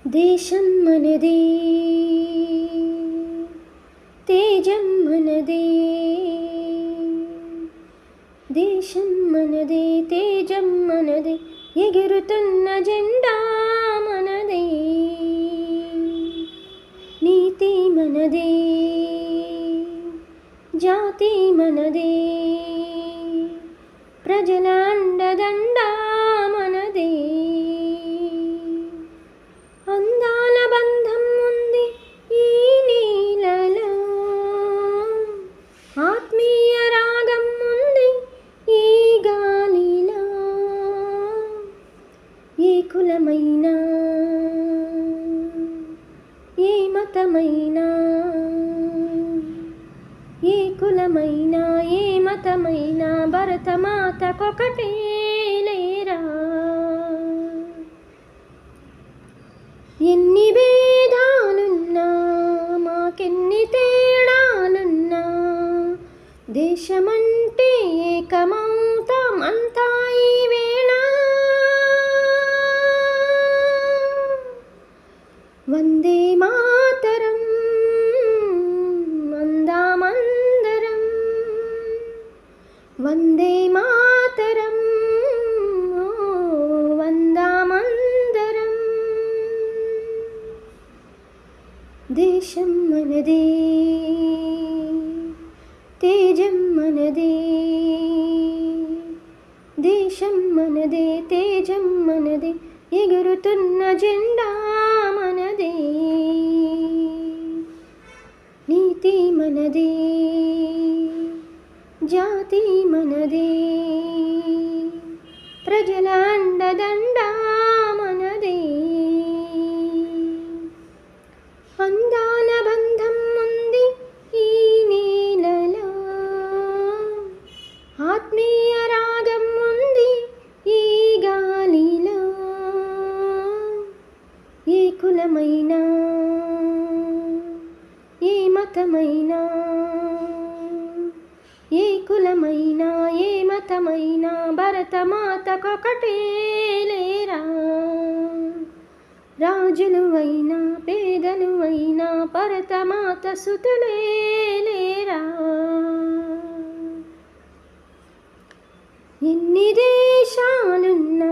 దేశం మనదే, తేజం మనదే. దేశం మనదే, తేజం మనదే, ఎగురుతున్న జెండా మనదే. నీతి మనదే, జాతి మనదే, ప్రజల అండదండ మనదే. అందాల బంధం ఉంది ఈ నీలలో, ఆత్మీయ రాగం ఉంది ఈ గాలిలో. ఏ కులమైనా, ఏ మతమైనా, ఏ కులమైనా, ఏ మతమైనా భరతమాతకొకటే లేరా. ఎన్ని భేదాలున్నా, మాకెన్ని తేడాలున్నా, దేశమంటే ఏకమౌతాం అంతా ఈ వేళ. వందే మాతరం అందామందరం, వందే మాతరం వందామందరం. దేశం మనదే, తేజం మనదే. దేశం మనదే, తేజం మనదే, ఎగురుతున్న జెండా మనదే. నీతి మనదే, జాతి మనదే, ప్రజల అండదండ మనదే. అందాల బంధం ఉంది ఈ నీలలో, ఆత్మీయ రాగం ఉంది ఈ గాలిలో. ఏ కులమైనా, ఏ మతమైనా, ఏ కులమైనా, ఏ మతమైనా భరతమాతకొకటే లేరా. రాజులు అయినా, పేదలు అయినా భరతమాత సుతులే లేరా. ఎన్ని దేశాలున్నా,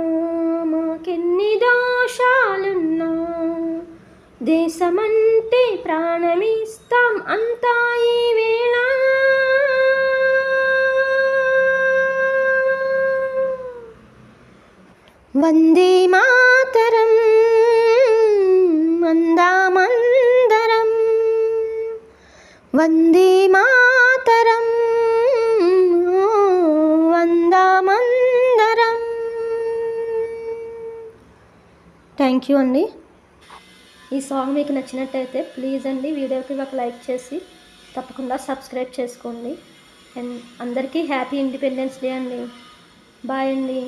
మాకెన్ని దోషాలున్నా, దేశమంటే ప్రాణమిస్తాం అంతా ఈ వేళ. వందే మాతరం అందామందరం, వందే మాతరం వందామందరం. థ్యాంక్ యూ అండి. ఈ సాంగ్ మీకు నచ్చినట్టయితే ప్లీజ్ అండి వీడియోకి ఒక లైక్ చేసి తప్పకుండా సబ్స్క్రైబ్ చేసుకోండి. అండ్ అందరికీ హ్యాపీ ఇండిపెండెన్స్ డే అండి. బాయ్ అండి.